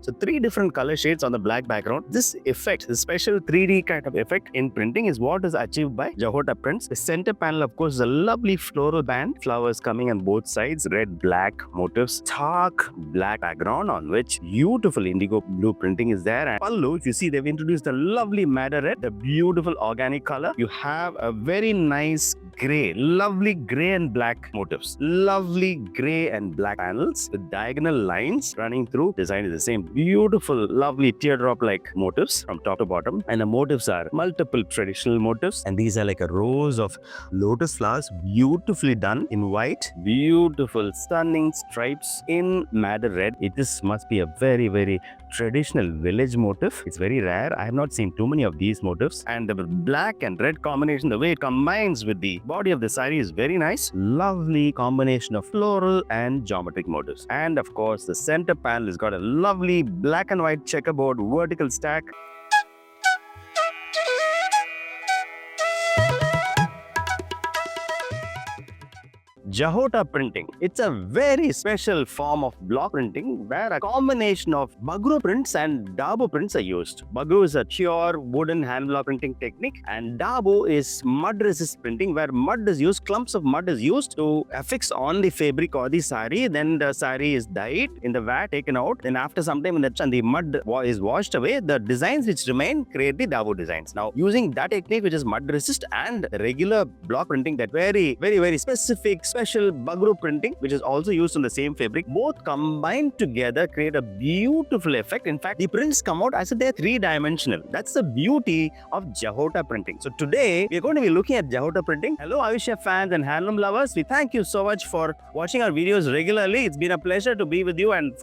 So 3 different color shades on the black background. This effect, this special 3D kind of effect in printing is what is achieved by Jahota Prints. The center panel, of course, is a lovely floral band, flowers coming on both sides, red, black motifs, dark black background on which beautiful indigo blue printing is there. And pallu, if you see, they've introduced a lovely madder red, the beautiful organic color. You have a very nice gray, lovely gray and black motifs, lovely gray and black panels with diagonal lines running through. Design is the same. Beautiful, lovely teardrop-like motifs from top to bottom. And the motifs are multiple traditional motifs. And these are like a rows of lotus flowers, beautifully done in white. Beautiful, stunning stripes in madder red. Must be a very, very traditional village motif. It's very rare. I have not seen too many of these motifs. And the black and red combination, the way it combines with the body of the saree is very nice. Lovely combination of floral and geometric motifs. And of course, the center panel has got a lovely black and white checkerboard vertical stack. Jahota printing. It's a very special form of block printing where a combination of Bagru prints and Dabo prints are used. Bagru is a pure wooden hand block printing technique and Dabo is mud resist printing where mud is used, clumps of mud is used to affix on the fabric or the saree. Then the saree is dyed in the vat, taken out. Then after some time and the mud is washed away, the designs which remain create the Dabo designs. Now using that technique which is mud resist and regular block printing, that very, very, very specific special Bagru printing which is also used on the same fabric, both combined together create a beautiful effect. In fact, the prints come out as if they're three-dimensional. That's the beauty of Jahota printing. So today we're going to be looking at Jahota printing. Hello Avishya fans and handloom lovers, we thank you so much for watching our videos regularly. It's been a pleasure to be with you and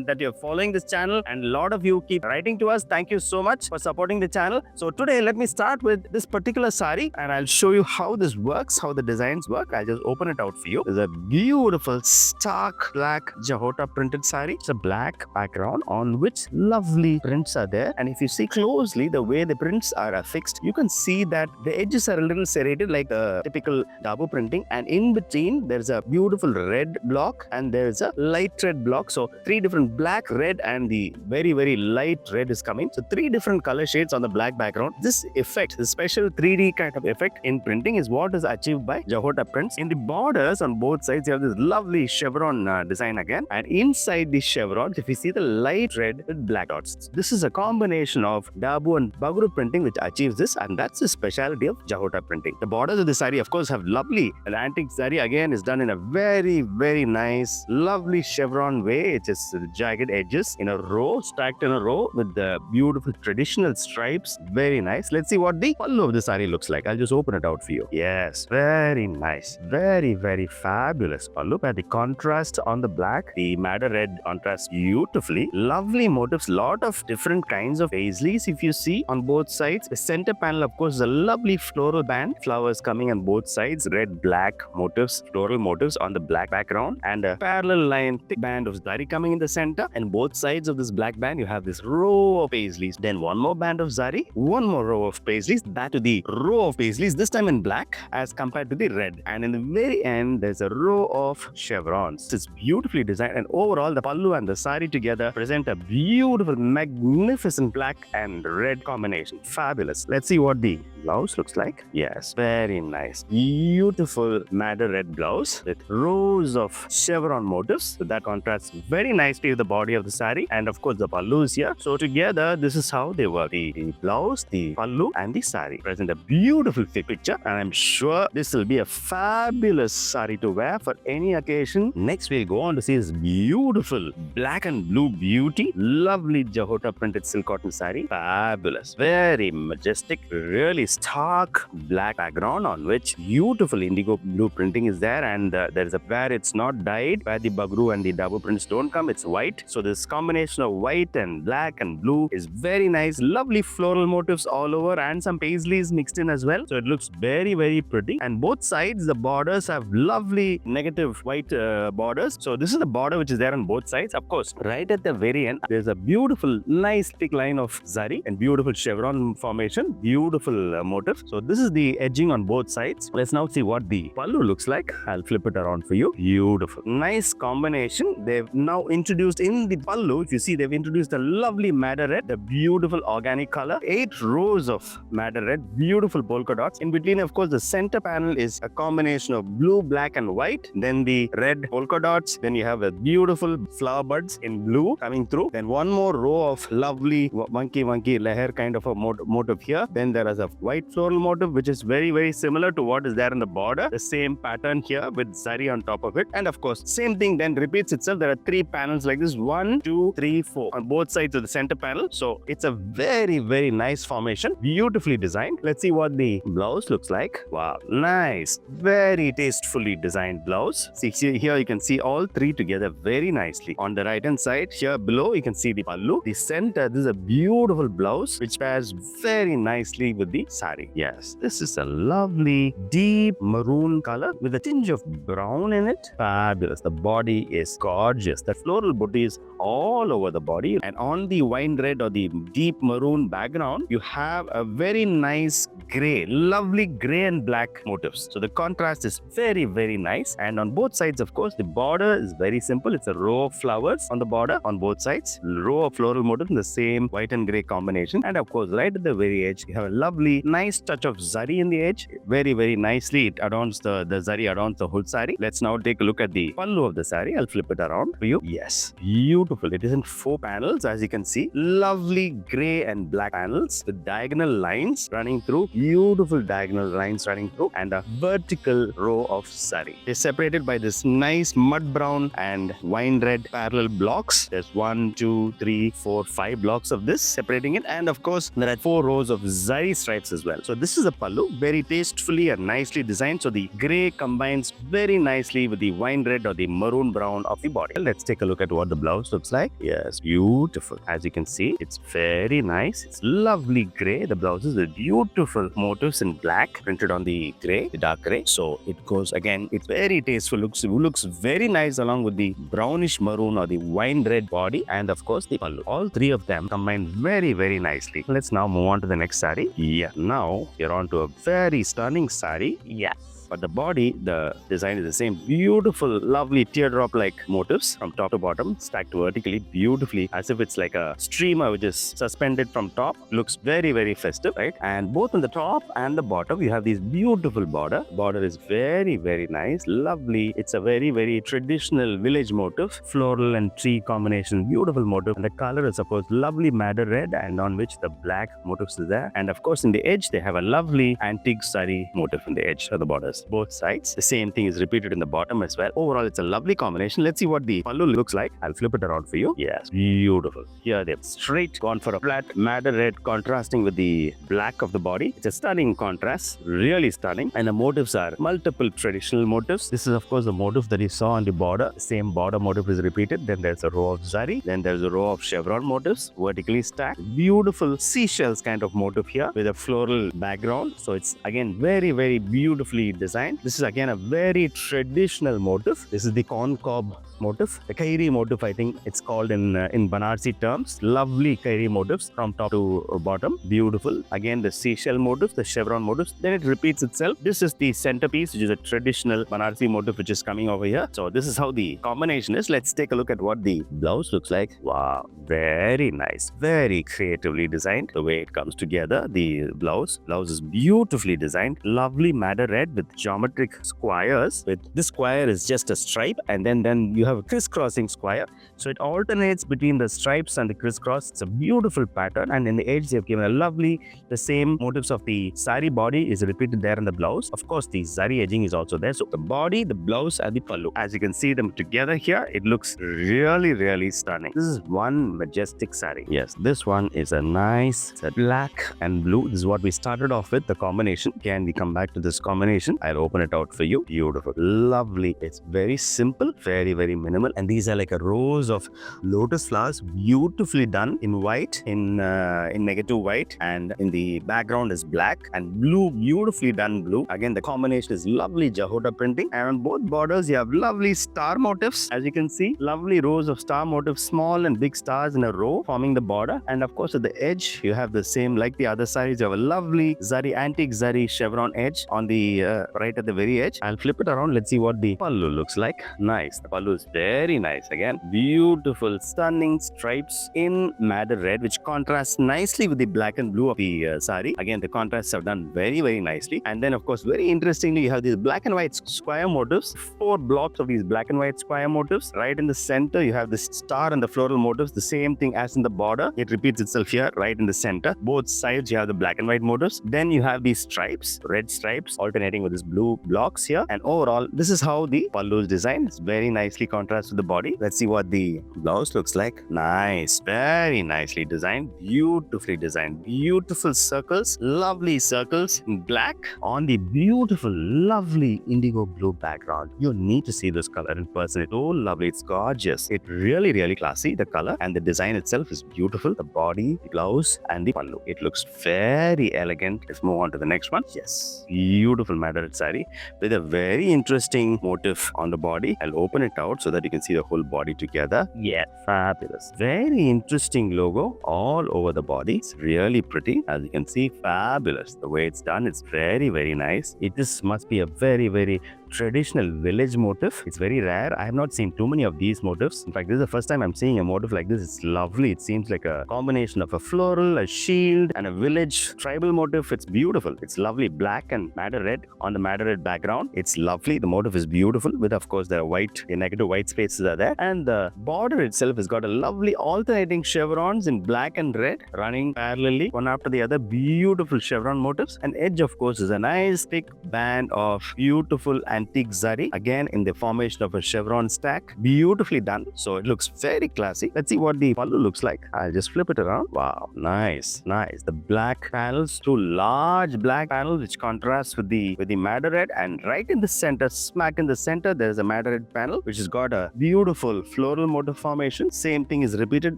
that you're following this channel, and a lot of you keep writing to us. Thank you so much for supporting the channel. So today let me start with this particular saree and I'll show you how this works, how the designs work. I'll just open it out for you. There's a beautiful stark black Jahota printed saree. It's a black background on which lovely prints are there, and if you see closely the way the prints are affixed, you can see that the edges are a little serrated like the typical Dabo printing, and in between there's a beautiful red block and there's a light red block. So 3 different black, red and the very, very light red is coming. So 3 different color shades on the black background. This effect, this special 3D kind of effect in printing is what is achieved by Jahota Prints. In the borders on both sides you have this lovely chevron design again, and inside the chevrons if you see the light red with black dots. This is a combination of Dabo and Bagru printing which achieves this, and that's the specialty of Jahota printing. The borders of the saree of course have lovely, an antique saree again is done in a very, very nice lovely chevron way. It is jagged edges in a row, stacked in a row with the beautiful traditional stripes. Very nice. Let's see what the pallu of the saree looks like. I'll just open it out for you. Yes, very nice, very, very fabulous pallu. At the contrast on the black, the madder red contrasts beautifully. Lovely motifs, lot of different kinds of paisleys if you see on both sides. The center panel of course is a lovely floral band, flowers coming on both sides, red, black motifs, floral motifs on the black background, and a parallel line thick band of zari coming in the center. And both sides of this black band you have this row of paisleys, then one more band of zari, one more row of paisleys, that to the row of paisleys, this time in black as compared to the red, and in the very end there's a row of chevrons. It's beautifully designed, and overall the pallu and the saree together present a beautiful, magnificent black and red combination. Fabulous. Let's see what the blouse looks like. Yes, very nice, beautiful madder red blouse with rows of chevron motifs that contrasts very nicely with the body of the saree, and of course the pallu is here. So together this is how they work. The blouse, the pallu and the saree present a beautiful picture, and I'm sure this will be a fabulous saree to wear for any occasion. Next we'll go on to see this beautiful black and blue beauty, lovely Jahota printed silk cotton saree. Fabulous, very majestic, really stark black background on which beautiful indigo blue printing is there, and there is a where it's not dyed, where the Bagru and the Dabo prints don't come, it's white. So this combination of white and black and blue is very nice. Lovely floral motifs all over and some paisleys mixed in as well. So it looks very, very pretty, and both sides the borders have lovely negative white borders. So this is the border which is there on both sides. Of course, right at the very end, there's a beautiful, nice thick line of zari and beautiful chevron formation, beautiful motif. So this is the edging on both sides. Let's now see what the pallu looks like. I'll flip it around for you. Beautiful, nice combination. They've now introduced in the pallu, if you see, they've introduced a lovely madder red, the beautiful organic color, 8 rows of madder red, beautiful polka dots. In between, of course, the center panel is a combination of blue, black and white. Then the red polka dots. Then you have a beautiful flower buds in blue coming through. Then one more row of lovely monkey leher kind of a motif here. Then there is a white floral motif which is very similar to what is there in the border. The same pattern here with zari on top of it. And of course, same thing then repeats itself. There are 3 panels like this. 1, 2, 3, 4 on both sides of the center panel. So it's a very nice formation. Beautifully designed. Let's see what the blouse looks like. Wow, nice. Very tastefully designed blouse. See here you can see all 3 together very nicely. On the right hand side here below you can see the pallu. The center, this is a beautiful blouse which pairs very nicely with the sari. Yes, this is a lovely deep maroon color with a tinge of brown in it. Fabulous. The body is gorgeous. The floral booty is all over the body, and on the wine red or the deep maroon background you have a very nice gray, lovely gray and black motifs. So the contrast is very nice. And on both sides, of course, the border is very simple. It's a row of flowers on the border on both sides, row of floral motifs in the same white and gray combination. And of course, right at the very edge, you have a lovely, nice touch of zari in the edge. Very nicely, it adorns the zari adorns the whole sari. Let's now take a look at the pallu of the sari. I'll flip it around for you. Yes, beautiful. It is in 4 panels, as you can see. Lovely gray and black panels with diagonal lines running through. Beautiful diagonal lines running through, and a vertical row of sari. They're separated by this nice mud brown and wine red parallel blocks. There's 1, 2, 3, 4, 5 blocks of this separating it, and of course there are 4 rows of zari stripes as well. So this is a pallu, very tastefully and nicely designed. So the gray combines very nicely with the wine red or the maroon brown of the body. Let's take a look at what the blouse looks like. Yes, beautiful. As you can see, it's very nice. It's lovely gray. The blouse is a beautiful motifs in black printed on the gray, the dark gray. So it goes again, it's very tasteful, looks very nice along with the brownish maroon or the wine red body, and of course the pallu. All 3 of them combine very nicely. Let's now move on to the next sari. Yeah, now you're on to a very stunning sari. Yeah. But the body, the design is the same. Beautiful, lovely teardrop-like motifs from top to bottom, stacked vertically, beautifully, as if it's like a streamer which is suspended from top. Looks very festive, right? And both on the top and the bottom, you have these beautiful border. Border is very nice, lovely. It's a very traditional village motif, floral and tree combination, beautiful motif. And the color is, of course, lovely madder red, and on which the black motifs is there. And of course, in the edge, they have a lovely antique sari motif in the edge of the borders. Both sides. The same thing is repeated in the bottom as well. Overall, it's a lovely combination. Let's see what the pallu looks like. I'll flip it around for you. Yes, beautiful. Here they've straight gone for a flat madder red contrasting with the black of the body. It's a stunning contrast, really stunning. And the motifs are multiple traditional motifs. This is, of course, the motif that you saw on the border. The same border motif is repeated. Then there's a row of zari. Then there's a row of chevron motifs vertically stacked. Beautiful seashells kind of motif here with a floral background. So it's again very beautifully designed. This is again a very traditional motif. This is the corn cob motif, the kairi motif, I think it's called in Banarsi terms. Lovely kairi motifs from top to bottom. Beautiful. Again, the seashell motif, the chevron motifs. Then it repeats itself. This is the centerpiece, which is a traditional Banarsi motif, which is coming over here. So this is how the combination is. Let's take a look at what the blouse looks like. Wow, very nice, very creatively designed. The way it comes together, the blouse is beautifully designed. Lovely madder red with geometric squares. With this square is just a stripe, and then you have a crisscrossing square. So it alternates between the stripes and the crisscross. It's a beautiful pattern, and in the edge they have given a lovely, the same motifs of the sari body is repeated there in the blouse. Of course, the zari edging is also there. So the body, the blouse, and the pallu, as you can see them together here, it looks really stunning. This is one majestic sari. Yes, this one is a nice, it's a black and blue. This is what we started off with, the combination. Can we come back to this combination? I'll open it out for you. Beautiful, lovely. It's very simple, very very minimal. And these are like a rows of lotus flowers, beautifully done in white, in negative white, and in the background is black and blue, beautifully done blue. Again, the combination is lovely Jahota printing, and on both borders you have lovely star motifs. As you can see, lovely rows of star motifs, small and big stars in a row forming the border. And of course, at the edge you have the same, like the other sarees, you have a lovely zari, antique zari chevron edge on the right at the very edge. I'll flip it around. Let's see what the pallu looks like. Nice. The pallu is very nice. Again, beautiful, stunning stripes in madder red, which contrasts nicely with the black and blue of the sari. Again, the contrasts have done very, very nicely. And then, of course, very interestingly, you have these black and white square motifs, 4 blocks of these black and white square motifs. Right in the center, you have the star and the floral motifs, the same thing as in the border. It repeats itself here, right in the center. Both sides, you have the black and white motifs. Then you have these stripes, red stripes, alternating with these blue blocks here. And overall, this is how the pallu is designed. It's very nicely contrasts with the body. Let's see what the blouse looks like. Nice, very nicely designed, beautifully designed, beautiful circles, lovely circles in black on the beautiful, lovely indigo blue background. You need to see this color in person. It's so lovely. It's gorgeous. It's really, really classy. The color and the design itself is beautiful. The body, the blouse, and the pallu. It looks very elegant. Let's move on to the next one. Yes, beautiful madder saree with a very interesting motif on the body. I'll open it out so that you can see the whole body together. Yeah, fabulous. Very interesting logo all over the body. It's really pretty. As you can see, fabulous. The way it's done, it's very, very nice. It just must be a very, very traditional village motif. It's very rare. I have not seen too many of these motifs. In fact, this is the first time I'm seeing a motif like this. It's lovely. It seems like a combination of a floral, a shield, and a village tribal motif. It's beautiful. It's lovely. Black and madder red on the madder red background. It's lovely. The motif is beautiful. With, of course, the white, the negative white spaces are there. And the border itself has got a lovely alternating chevrons in black and red running parallelly, one after the other. Beautiful chevron motifs. And edge, of course, is a nice thick band of beautiful antique zari, again in the formation of a chevron stack. Beautifully done. So it looks very classy. Let's see what the pallu looks like. I'll just flip it around. Wow, nice, nice. The black panels, 2 large black panels which contrast with the madder red, and right in the center, smack in the center, there's a madder red panel which has got a beautiful floral motif formation. Same thing is repeated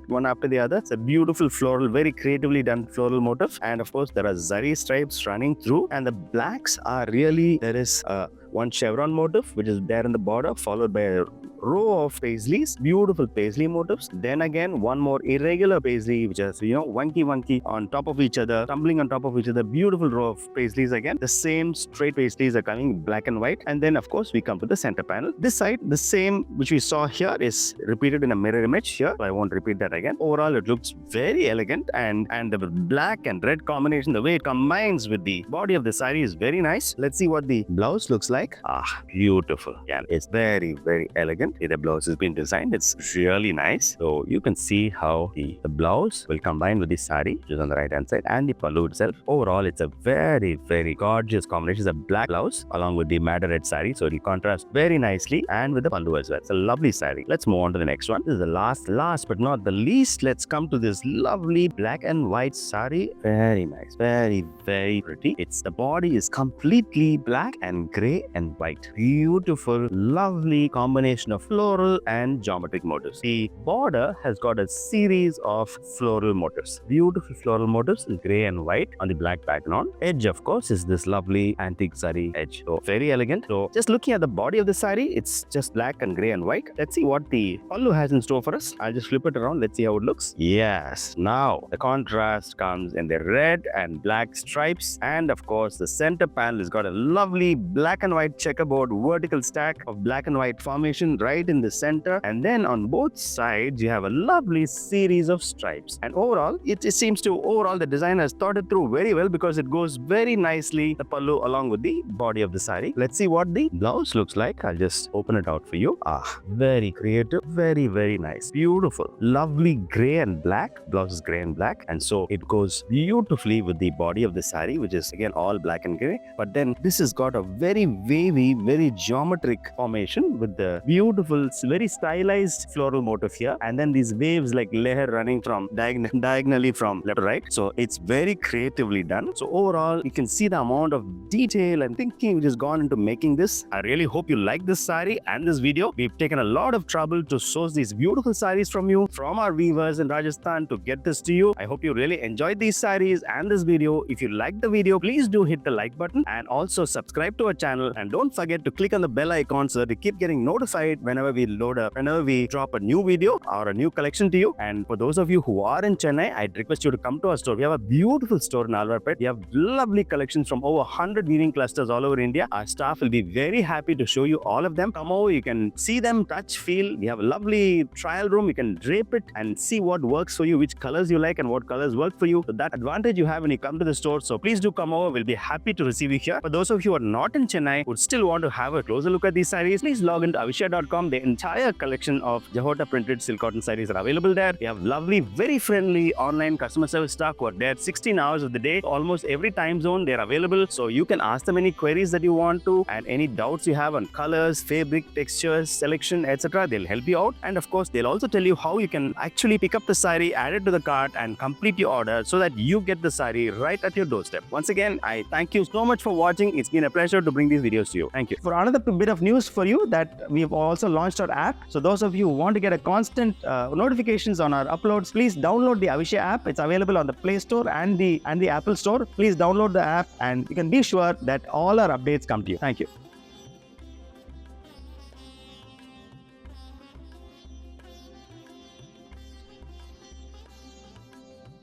one after the other. It's a beautiful floral, very creatively done floral motif. And of course, there are zari stripes running through, and the blacks are really, there is one chevron motif which is there in the border, followed by a row of paisleys, beautiful paisley motifs. Then again, one more irregular paisley which is, wonky on top of each other, tumbling on top of each other. Beautiful row of paisleys again. The same straight paisleys are coming black and white. And then, of course, we come to the center panel. This side, the same which we saw here is repeated in a mirror image here. So I won't repeat that again. Overall, it looks very elegant, and the black and red combination, the way it combines with the body of the saree is very nice. Let's see what the blouse looks like. Beautiful. Yeah, it's very, very elegant. The blouse has been designed. It's really nice. So you can see how the blouse will combine with the saree, which is on the right hand side, and the pallu itself. Overall, it's a very, very gorgeous combination. It's a black blouse along with the madder red saree. So it'll contrast very nicely, and with the pallu as well. It's a lovely saree. Let's move on to the next one. This is the last but not the least. Let's come to this lovely black and white saree. Very nice. Very, very pretty. The body is completely black and gray and white. Beautiful, lovely combination of floral and geometric motifs. The border has got a series of floral motifs. Beautiful floral motifs in gray and white on the black background. Edge, of course, is this lovely antique saree edge. So very elegant. So just looking at the body of the saree, it's just black and gray and white. Let's see what the pallu has in store for us. I'll just flip it around. Let's see how it looks. Yes. Now the contrast comes in the red and black stripes, and of course the center panel has got a lovely black and white checkerboard vertical stack of black and white formation right in the center, and then on both sides you have a lovely series of stripes. And overall, it seems to the design has thought it through very well, because it goes very nicely, the pallu along with the body of the saree. Let's see what the blouse looks like. I'll just open it out for you. Very creative, very, very nice, beautiful, lovely gray and black. Blouse is gray and black, and so it goes beautifully with the body of the saree, which is again all black and gray. But then this has got a very wavy, very geometric formation with the beautiful beautiful, very stylized floral motif here, and then these waves like leher running from diagonally from left to right. So it's very creatively done. So overall, you can see the amount of detail and thinking which has gone into making this. I really hope you like this saree and this video. We've taken a lot of trouble to source these beautiful sarees from you, from our weavers in Rajasthan, to get this to you. I hope you really enjoyed these sarees and this video. If you liked the video, please do hit the like button and also subscribe to our channel, and don't forget to click on the bell icon so that you keep getting notified whenever we drop a new video or a new collection to you. And for those of you who are in Chennai, I'd request you to come to our store. We have a beautiful store in Alwarpet. We have lovely collections from over 100 weaving clusters all over India. Our staff will be very happy to show you all of them. Come over, you can see them, touch, feel. We have a lovely trial room. You can drape it and see what works for you, which colors you like and what colors work for you. So that advantage you have when you come to the store. So please do come over. We'll be happy to receive you here. For those of you who are not in Chennai, would still want to have a closer look at these sarees, please log into avishya.com. The entire collection of Jahota Printed silk cotton sarees are available there. We have lovely, very friendly online customer service staff who are there 16 hours of the day. Almost every time zone they're available. So you can ask them any queries that you want to, and any doubts you have on colors, fabric, textures, selection, etc. They'll help you out. And of course, they'll also tell you how you can actually pick up the saree, add it to the cart, and complete your order so that you get the saree right at your doorstep. Once again, I thank you so much for watching. It's been a pleasure to bring these videos to you. Thank you. For another bit of news for you, that we've also launched our app. So those of you who want to get a constant notifications on our uploads, please download the Avishya app. It's available on the Play Store and the Apple Store. Please download the app, and you can be sure that all our updates come to you. Thank you.